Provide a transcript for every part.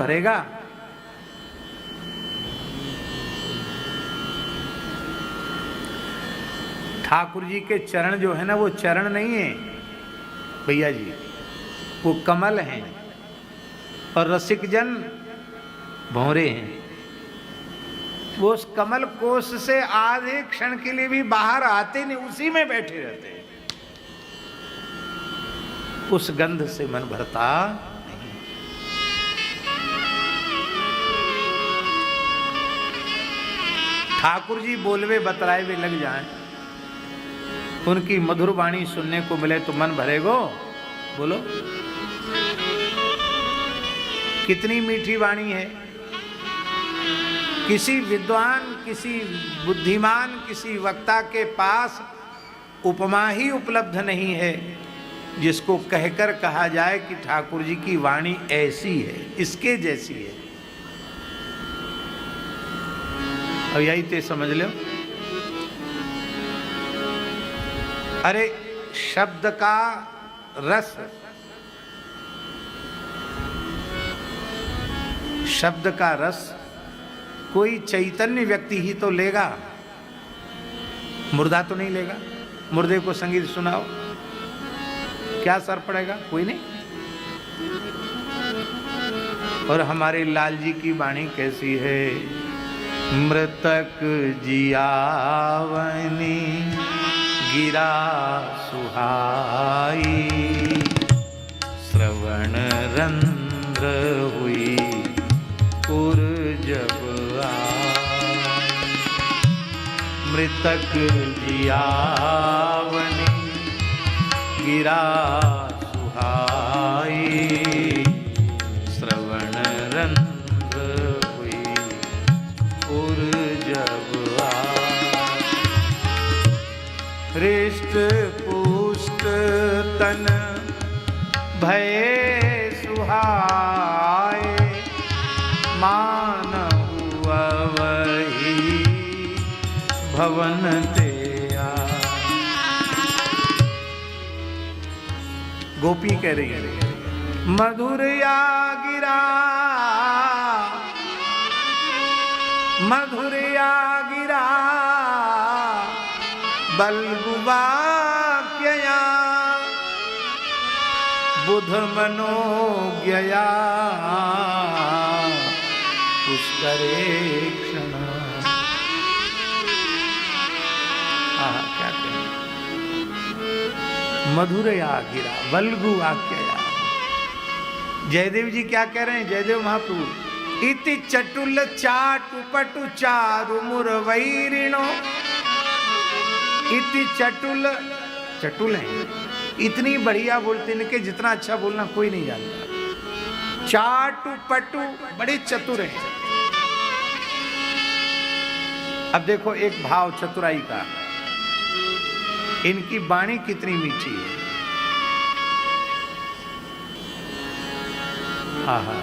भरेगा। ठाकुर जी के चरण जो है ना, वो चरण नहीं है भैया जी, वो कमल हैं और रसिक जन भौरे हैं। वो उस कमल कोश से आधे क्षण के लिए भी बाहर आते नहीं, उसी में बैठे रहते हैं। उस गंध से मन भरता नहीं। ठाकुर जी बोलवे बतराए वे लग जाएं, उनकी मधुर वाणी सुनने को मिले तो मन भरेगो। बोलो कितनी मीठी वाणी है। किसी विद्वान, किसी बुद्धिमान, किसी वक्ता के पास उपमा ही उपलब्ध नहीं है जिसको कहकर कहा जाए कि ठाकुर जी की वाणी ऐसी है, इसके जैसी है। अब यही ते समझ लो। अरे शब्द का रस, शब्द का रस कोई चैतन्य व्यक्ति ही तो लेगा, मुर्दा तो नहीं लेगा। मुर्दे को संगीत सुनाओ, क्या असर पड़ेगा? कोई नहीं। और हमारे लाल जी की वाणी कैसी है? मृतक जियावनी गिरा सुहाई, श्रवण रंध्र हुई पुर जब आई। मृतक जियावनी गिरा सुहाई, श्रवण रंध्र हुई पुर जब आई। हृष्ट पुष्ट तन भये सुहाए, मानहु अवहि भवन ते आए। गोपी कह रही है मधुर या गिरा, मधुर या गिरा बल्गुवाक्यया, बुध मनोज्ञया पुष्करे क्षण। क्या कहें? मधुर या गिरा बल्गु वाक्यया। जयदेव जी क्या कह रहे हैं? जयदेव महाप्रभु, इति चटुल चाटु पटु चारु मुरवैरिणो। इति चटुल, चटुल है, इतनी बढ़िया बोलते हैं कि जितना अच्छा बोलना कोई नहीं जानता। चाटु पटु, बड़े चतुर हैं। अब देखो एक भाव चतुराई का, इनकी वाणी कितनी मीठी है। आहा,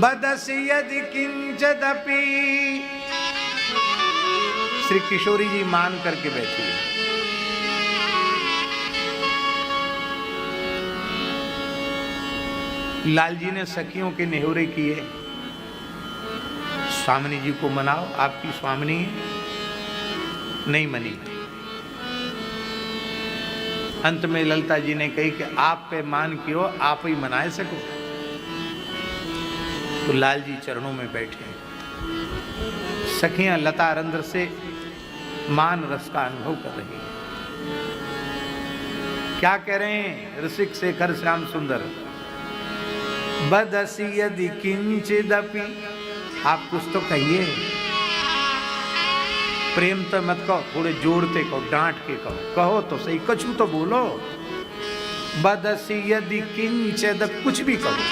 बदसि यदि किंचिदपि। श्री किशोरी जी मान करके बैठी है। लाल जी ने सखियों के नेहुरे किए, स्वामिनी जी को मनाओ, आपकी स्वामिनी है, नहीं मनी। अंत में ललिता जी ने कही कि आप पे मान क्यों, आप ही मनाए सको। तो लाल जी चरणों में बैठे। सखियां लता रंध्र से मान रस का अनुभव कर रही हैं। क्या कह रहे हैं रसिक शेखर श्याम सुंदर? बदसि यदि किंचिदपि, आप कुछ तो कहिए। प्रेम तो मत कहो, थोड़े जोड़ते कहो, डांट के कहो, कहो तो सही, कछु तो बोलो। बदसि यदि किंचिद, कुछ भी कहो।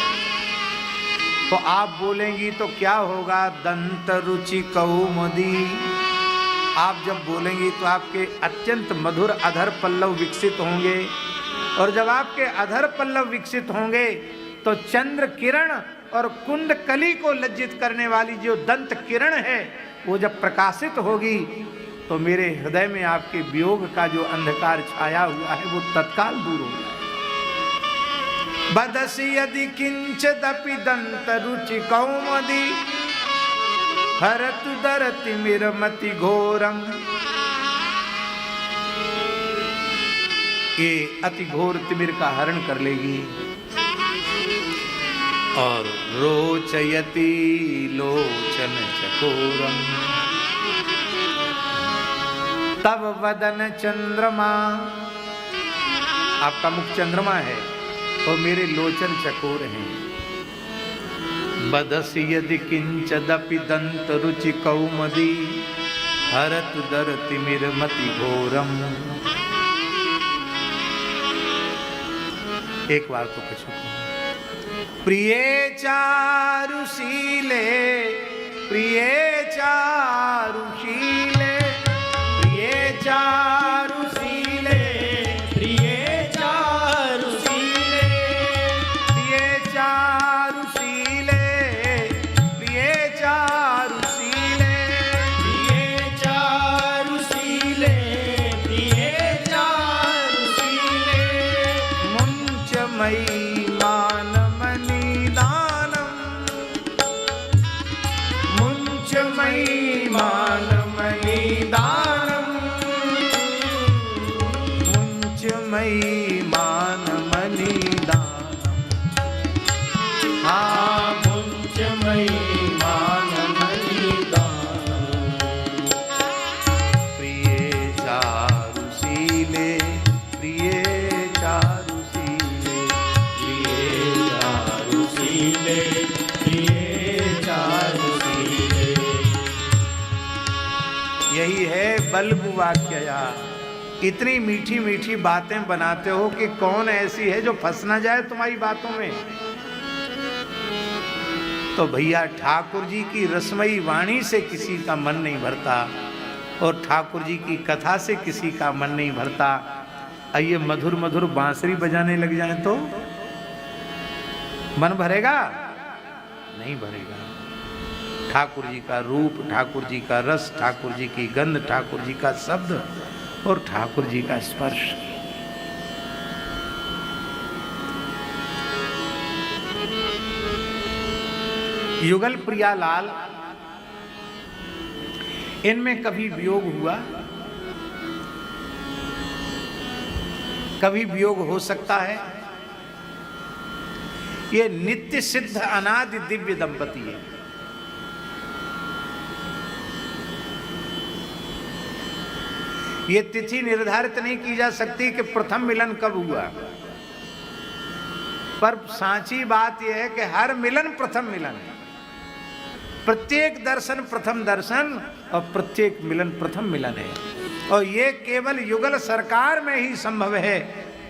तो आप बोलेंगी तो क्या होगा? दंत रुचि कौमुदी। आप जब बोलेंगी तो आपके अत्यंत मधुर अधर पल्लव विकसित होंगे, और जब आपके अधर पल्लव विकसित होंगे तो चंद्र किरण और कुंड कली को लज्जित करने वाली जो दंत किरण है वो जब प्रकाशित होगी तो मेरे हृदय में आपके वियोग का जो अंधकार छाया हुआ है वो तत्काल दूर हो जाए। बदसि यदि किंचिदपि दंत रुचि कौमुदी हरतु दरति मिरमति घोरम। ये अति घोर तिमिर का हरण कर लेगी। और रोचयति लोचन चकोरम तब वदन चंद्रमा, आपका मुख चंद्रमा है और मेरे लोचन चकोर हैं। बदसि यदि किंचदपि दंत रुचि कौमुदी हरत दरति मिरमति घोरम। एक बार तो कुछ प्रिय चारुशीले, प्रिय चारुशीले, प्रिय चारुशीले, प्रिय चारुशीले, प्रिय चारुशीले, प्रिय चारुशीले, प्रिय चारुशीले, प्रिय चारुशीले। मुंचमयी बल्ब वाक्यया। इतनी मीठी मीठी बातें बनाते हो कि कौन ऐसी है जो फंस ना जाए तुम्हारी बातों में। तो भैया ठाकुर जी की रसमयी वाणी से किसी का मन नहीं भरता और ठाकुर जी की कथा से किसी का मन नहीं भरता। आइए मधुर मधुर बांसुरी बजाने लग जाए तो मन भरेगा? नहीं भरेगा। ठाकुर जी का रूप, ठाकुर जी का रस, ठाकुर जी की गंध, ठाकुर जी का शब्द और ठाकुर जी का स्पर्श। युगल प्रियालाल, इनमें कभी वियोग हुआ, कभी वियोग हो सकता है। ये नित्य सिद्ध अनादि दिव्य दंपति है। ये तिथि निर्धारित नहीं की जा सकती कि प्रथम मिलन कब हुआ, पर सांची बात यह है कि हर मिलन प्रथम मिलन है। प्रत्येक दर्शन प्रथम दर्शन और प्रत्येक मिलन प्रथम मिलन है। और ये केवल युगल सरकार में ही संभव है,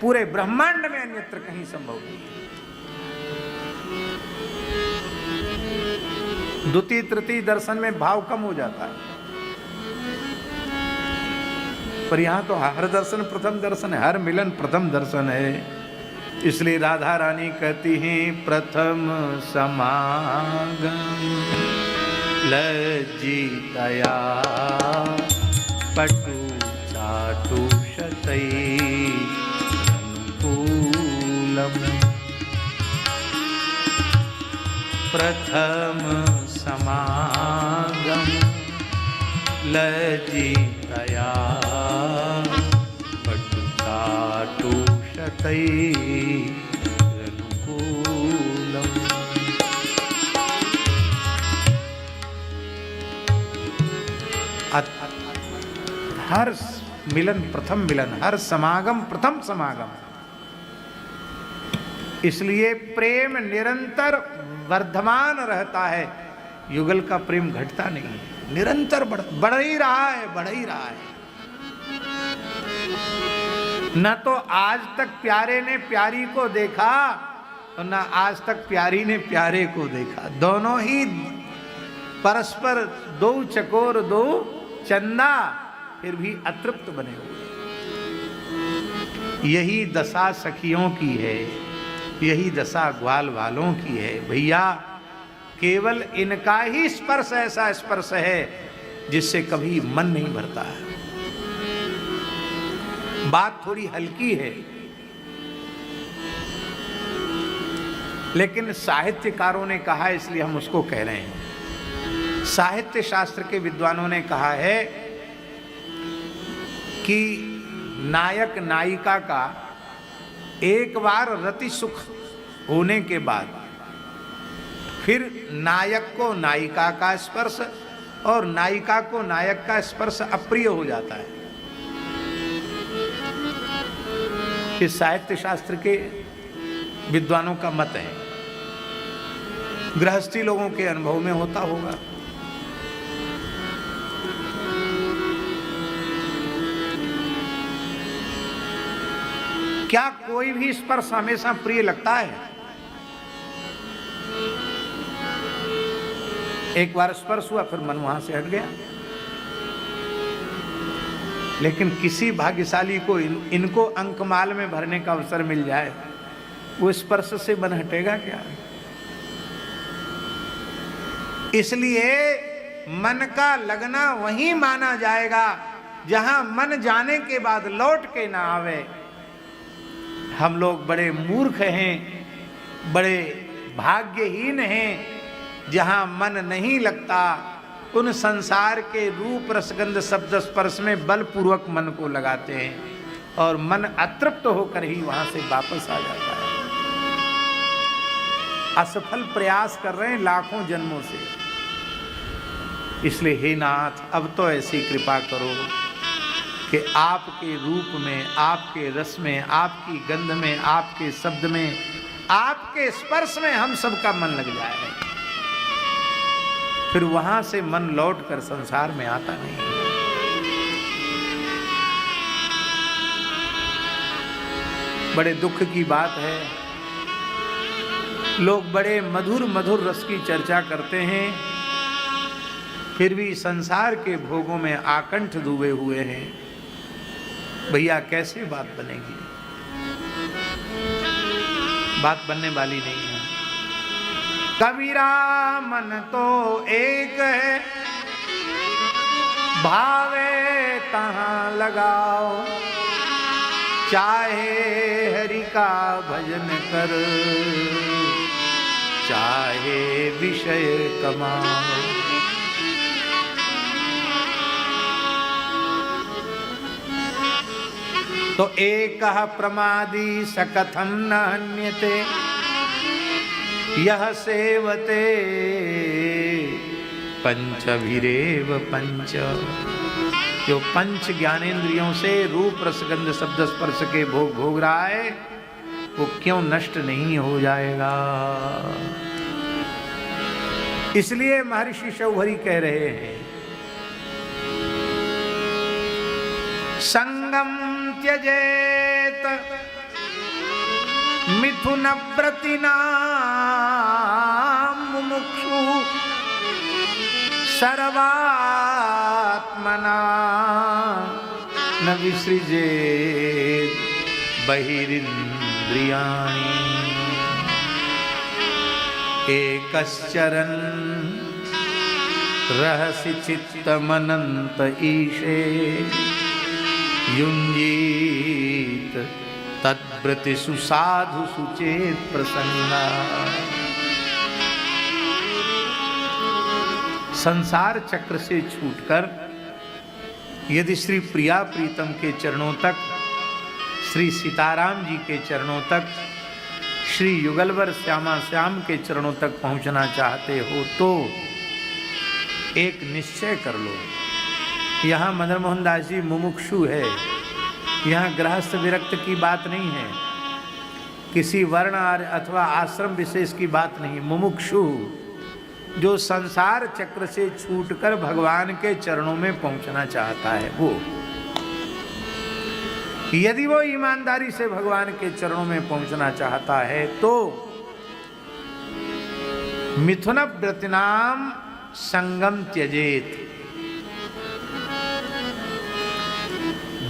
पूरे ब्रह्मांड में अन्यत्र कहीं संभव नहीं है। द्वितीय तृतीय दर्शन में भाव कम हो जाता है, पर यहां तो हर दर्शन प्रथम दर्शन है, हर मिलन प्रथम दर्शन है। इसलिए राधा रानी कहती हैं प्रथम समागम लज्जितया पटु चाटु शतै अनुकूलम। प्रथम समागम लज्जितया पटु चाटु शतै अनुकूलम। हर मिलन प्रथम मिलन, हर समागम प्रथम समागम। इसलिए प्रेम निरंतर वर्धमान रहता है। युगल का प्रेम घटता नहीं है, निरंतर बढ़ ही रहा है, बढ़ ही रहा है। न तो आज तक प्यारे ने प्यारी को देखा और न आज तक प्यारी ने प्यारे को देखा। दोनों ही परस्पर दो चकोर दो चंदा, फिर भी अतृप्त बने हुए। यही दशा सखियों की है, यही दशा ग्वाल वालों की है। भैया केवल इनका ही स्पर्श ऐसा स्पर्श है जिससे कभी मन नहीं भरता है। बात थोड़ी हल्की है, लेकिन साहित्यकारों ने कहा इसलिए हम उसको कह रहे हैं। साहित्य शास्त्र के विद्वानों ने कहा है कि नायक नायिका का एक बार रति सुख होने के बाद फिर नायक को नायिका का स्पर्श और नायिका को नायक का स्पर्श अप्रिय हो जाता है। ये साहित्य शास्त्र के विद्वानों का मत है। गृहस्थी लोगों के अनुभव में होता होगा। क्या कोई भी स्पर्श हमेशा प्रिय लगता है? एक बार स्पर्श हुआ फिर मन वहां से हट गया। लेकिन किसी भाग्यशाली को इनको अंकमाल में भरने का अवसर मिल जाए, वो स्पर्श से मन हटेगा क्या? इसलिए मन का लगना वहीं माना जाएगा जहां मन जाने के बाद लौट के ना आवे। हम लोग बड़े मूर्ख हैं, बड़े भाग्यहीन हैं, जहां मन नहीं लगता उन संसार के रूप रसगंध शब्द स्पर्श में बलपूर्वक मन को लगाते हैं और मन अतृप्त होकर ही वहां से वापस आ जाता है। असफल प्रयास कर रहे हैं लाखों जन्मों से। इसलिए हे नाथ, अब तो ऐसी कृपा करो कि आपके रूप में, आपके रस में, आपकी गंध में, आपके शब्द में, आपके स्पर्श में हम सबका मन लग जाए। फिर वहां से मन लौट कर संसार में आता नहीं। बड़े दुख की बात है, लोग बड़े मधुर मधुर रस की चर्चा करते हैं, फिर भी संसार के भोगों में आकंठ डूबे हुए हैं। भैया कैसे बात बनेगी? बात बनने वाली नहीं है। कबीरा मन तो एक है, भावे तहाँ लगाओ, चाहे हरि का भजन कर, चाहे विषय कमाओ। तो एक प्रमादी सकथम न हन्यते, यह सेवते पंचभिरेव पंच। जो पंच ज्ञानेंद्रियों से रूप रसगंध शब्द स्पर्श के भोग भोग रहा है, वो क्यों नष्ट नहीं हो जाएगा? इसलिए महर्षि शौभरी कह रहे हैं, संगम त्यजेत मिथुन व्रतिना मुमुक्षु, सर्वात्मना न विसृजेत बहिरिन्द्रियाणि। एकश्चरन् रहसि चित्तमनंत ईशे, युञ्जीत तद्व्रति सुसाधु सुचेत प्रसन्ना। संसार चक्र से छूटकर यदि श्री प्रिया प्रीतम के चरणों तक, श्री सीताराम जी के चरणों तक, श्री युगलवर श्यामा श्याम के चरणों तक पहुंचना चाहते हो तो एक निश्चय कर लो। यहाँ मदन मोहन दास जी मुमुक्षु है, यहाँ गृहस्थ विरक्त की बात नहीं है, किसी वर्ण अथवा आश्रम विशेष की बात नहीं। मुमुक्षु जो संसार चक्र से छूटकर भगवान के चरणों में पहुंचना चाहता है, वो यदि वो ईमानदारी से भगवान के चरणों में पहुंचना चाहता है तो मिथुन व्रतिनाम संगम त्यजेत।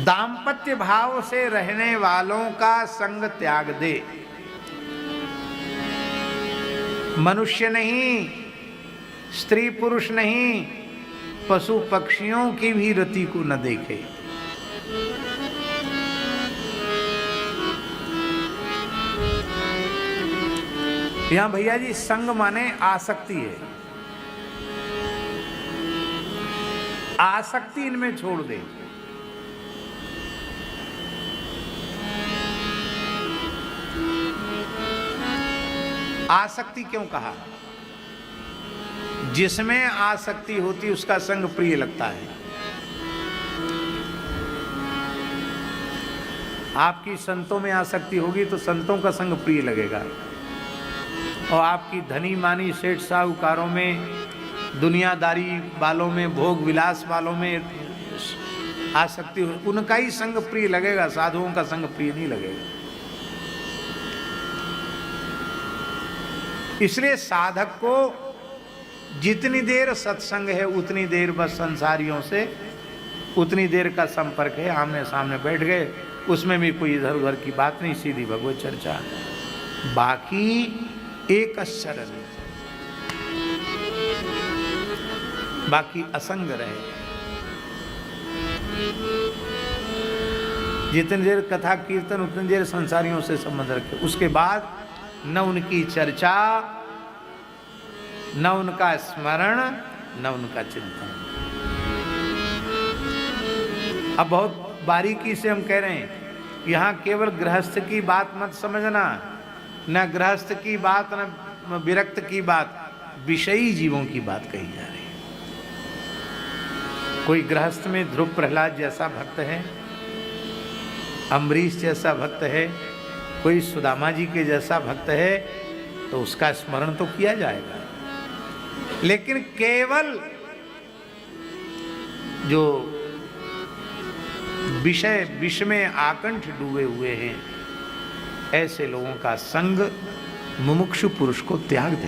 दाम्पत्य भाव से रहने वालों का संग त्याग दे। मनुष्य नहीं, स्त्री पुरुष नहीं, पशु पक्षियों की भी रति को न देखे। यहां भैया जी संग माने आसक्ति है। आसक्ति इनमें छोड़ दे। आसक्ति क्यों कहा? जिसमें आसक्ति होती उसका संग प्रिय लगता है। आपकी संतों में आसक्ति होगी तो संतों का संग प्रिय लगेगा, और आपकी धनी मानी सेठ साहूकारों में, दुनियादारी वालों में, भोग विलास वालों में आसक्ति, उनका ही संग प्रिय लगेगा, साधुओं का संग प्रिय नहीं लगेगा। इसलिए साधक को जितनी देर सत्संग है उतनी देर बस संसारियों से उतनी देर का संपर्क है, आमने सामने बैठ गए, उसमें भी कोई इधर उधर की बात नहीं, सीधी भगवत चर्चा। बाकी एक शरण, बाकी असंग रहे। जितनी देर कथा कीर्तन उतनी देर संसारियों से संबंध रखे, उसके बाद न उनकी चर्चा, न उनका स्मरण, न उनका चिंतन। अब बहुत बारीकी से हम कह रहे हैं, यहाँ केवल गृहस्थ की बात मत समझना, न गृहस्थ की बात, न विरक्त की बात, विषयी जीवों की बात कही जा रही है। कोई गृहस्थ में ध्रुव प्रहलाद जैसा भक्त है, अम्बरीश जैसा भक्त है, कोई सुदामा जी के जैसा भक्त है, तो उसका स्मरण तो किया जाएगा। लेकिन केवल जो विष में आकंठ डूबे हुए हैं, ऐसे लोगों का संग मुमुक्षु पुरुष को त्याग दे।